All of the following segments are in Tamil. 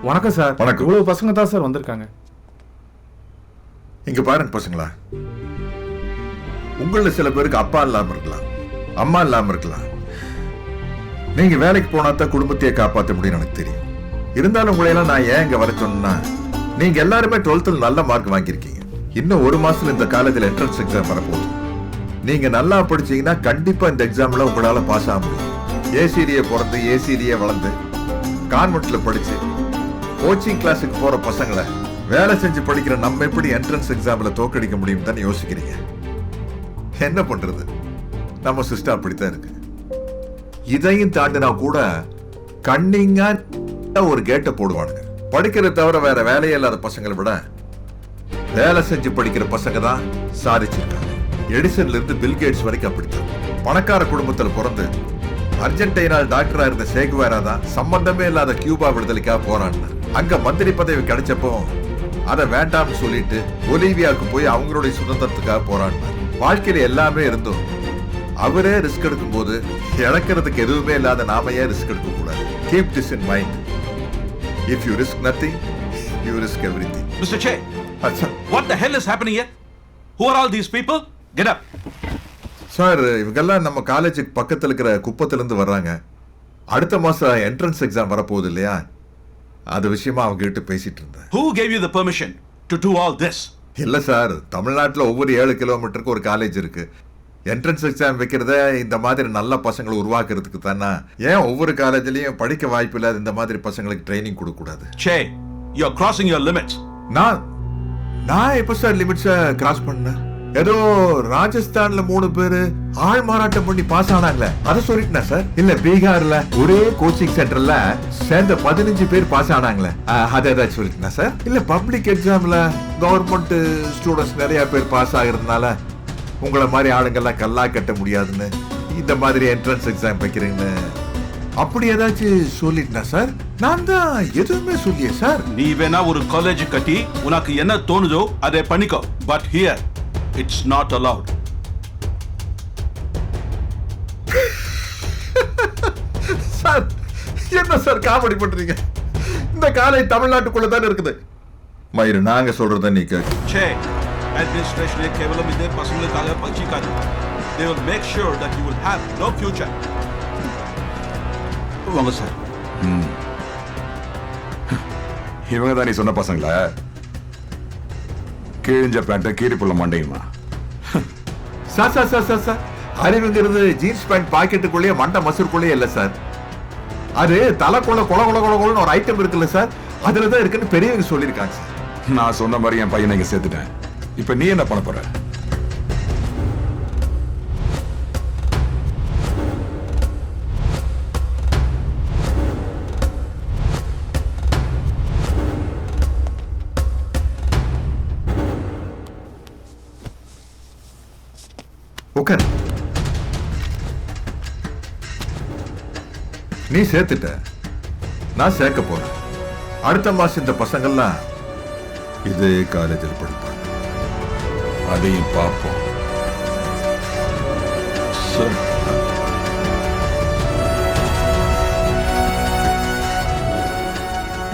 வணக்கம் சார். வணக்கம். இவ்வளவு பசங்க தான் சார் வந்திருக்காங்க. இங்க பாருங்க பசங்களா, உங்கள சில பேருக்கு அப்பா இல்லாம இருக்கலாம், அம்மா இல்லாம இருக்கலாம். நீங்க வேலைக்கு போனா தான் குடும்பத்தையே காப்பாற்ற முடியும் எனக்கு தெரியும். இருந்தாலும் உங்களையெல்லாம் நான் ஏன் இங்க வர சொன்னா, நீங்க எல்லாருமே 12th நல்ல மார்க் வாங்கியிருக்கீங்க. இன்னும் ஒரு மாசத்துல இந்த காலேஜ்ல என்ட்ரன்ஸ் எக்ஸாம் வரப்போகுது. நீங்க நல்லா படிச்சீங்கன்னா கண்டிப்பா இந்த எக்ஸாம்ல உங்களால பாஸ் ஆக முடியும். ஏசிலியே பிறந்து ஏசிலியே வளர்ந்து கான்வென்ட்ல படிச்சு கோச்சிங் கிளாஸுக்கு போற பசங்களை வேலை செஞ்சு படிக்கிற நம்ம எப்படி என்ட்ரன்ஸ் எக்ஸாம்ல தோக்கடிக்க முடியும் தான் யோசிக்கிறீங்க. என்ன பண்றது, நம்ம சிஸ்டம் அப்படித்தான் இருக்கு. இதையும் தாண்டினா கூட கண்ணிங்கா ஒரு கேட்டை போடுவானுங்க. படிக்கிறத தவிர வேற வேலையே இல்லாத பசங்களை விட வேலை செஞ்சு படிக்கிற பசங்க தான் சாதிச்சிருக்காங்க. எடிசன்ல இருந்து பில்கேட்ஸ் வரைக்கும் அப்படித்தான். பணக்கார குடும்பத்தில் பிறந்து அர்ஜென்டினால் டாக்டரா இருந்த சேகுவேரா தான் சம்பந்தமே இல்லாத கியூபா விடுதலைக்காக போராடின. அங்க மந்திரி பதவி கிடைச்சப்போ அதை வேண்டாம்னு சொல்லிட்டு பொலிவியாவுக்கு போய் அவங்களுடைய சுதந்திரத்துக்காக போராடினார். வாழ்க்கையில எல்லாமே இருந்தும் அவரே ரிஸ்க் எடுக்கும் போது இழக்கிறதுக்கு எதுவுமே இல்லாத நாம ஏன் ரிஸ்க் எடுக்க கூடாது? Keep this in mind. If you risk nothing, you risk everything. Mister say, what the hell is happening here? Who are all these people? Get up. Sir, இவங்கெல்லாம் நம்ம காலேஜுக்கு பக்கத்தில் இருக்கிற குப்பத்திலிருந்து வர்றாங்க. அடுத்த மாசம் என்ட்ரன்ஸ் எக்ஸாம் வரப்போகுது இல்லையா, அது விஷயமா அவங்க கிட்ட பேசிட்டு இருந்தேன். Who gave you the permission to do all this? இல்ல சார், தமிழ்நாட்டில் ஒவ்வொரு 7 கிலோமீட்டருக்கு ஒரு காலேஜ் இருக்கு. என்ட்ரன்ஸ் எக்ஸாம் வைக்கிறத இந்த மாதிரி நல்ல பசங்களை உருவாக்குறதுக்கு தானே. ஏன் ஒவ்வொரு காலேஜ்லயும் படிக்க வாய்ப்பு இல்லாத இந்த மாதிரி பசங்களுக்கு ட்ரைனிங் கொடுக்க கூடாது? Che, you're crossing your limits. நான் எப்ப சார் லிமிட்ஸை கிராஸ் பண்ணேன்? ஏதோ ராஜஸ்தான்ல 3 பேரு ஆள் மாறாட்டம் பண்ணி பாஸ் ஆனாங்களே, அதை சொல்லிட்டேன் சார். இல்ல பீகார்ல ஒரே கோச்சிங் சென்டர்ல சேர்ந்த 15 பேர் பாஸ் ஆனாங்களே, அதை ஏதாச்சும் சொல்லிட்டேன் சார். இல்ல பப்ளிக் எக்ஸாம்ல கவர்மெண்ட் ஸ்டூடெண்ட்ஸ் நிறைய பேர் பாஸ் ஆகிறதுனால உங்களை மாதிரி ஆளுங்கெல்லாம் கல்லா கட்ட முடியாதுன்னு இந்த மாதிரி என்ட்ரன்ஸ் எக்ஸாம் வைக்கிறீங்கன்னு அப்படி ஏதாச்சும் சொல்லிட்டேன் சார்? நான் தான் எதுவுமே சொல்லியே சார். நீ வேணா ஒரு காலேஜ் கட்டி உனக்கு என்ன தோணுதோ அதை பண்ணிக்கோ. But here it's not allowed. Sir, என்ன சார் காமெடி பண்றீங்க? இந்த காலேஜ் தமிழ்நாட்டுக்குள்ள தான் இருக்குது. மயிறு, நாங்க சொல்றத நீ கேட்க. Che, administration கேவலம் இதே பசங்களுக்காக பஞ்சிக்காது. They will make sure that you will have no future. வாங்க சார். இவங்க தான் நீ சொன்ன பசங்களா? கிழிஞ்ச பேண்ட கீரி புள்ள மண்டையுமா? Sir sir sir sir sir, அறிவுங்கிறது ஜீன்ஸ் பேண்ட் பாக்கெட்டுக்குள்ளேயே மண்டை மசூருக்குள்ளேயே இல்ல சார். அது தலைக்குள்ள கொல கொல கொல கொலன்னு ஒரு ஐட்டம் இருக்குல்ல சார், அதுலதான் இருக்குன்னு பெரியவங்க சொல்லியிருக்காங்க சார். நான் சொன்ன மாதிரி என் பையனை இங்க சேர்த்துட்டேன். இப்ப நீ என்ன பண்ண போற? உட்கார். நீ சேர்த்துட்ட, நான் சேர்க்க போறேன். அடுத்த மாசம் இந்த பசங்கள்லாம் இதே காலேஜில் படிப்பாங்க. அதையும் பார்ப்போம்.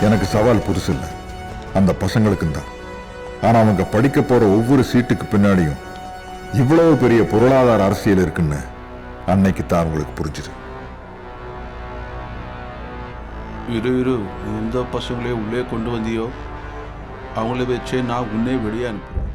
எனக்கு சவால் புதுசு இல்லை, அந்த பசங்களுக்கும் தான். ஆனா அவங்க படிக்க போற ஒவ்வொரு சீட்டுக்கு பின்னாடியும் இவ்வளவு பெரிய பொருளாதார அரசியல் இருக்குன்னு அன்னைக்கு தான் அவங்களுக்கு புரிஞ்சுது. இரு எந்த பசங்களே உள்ளே கொண்டு வந்தியோ அவங்கள வச்சே நான் உன்னே வெளியே அனுப்புறேன்.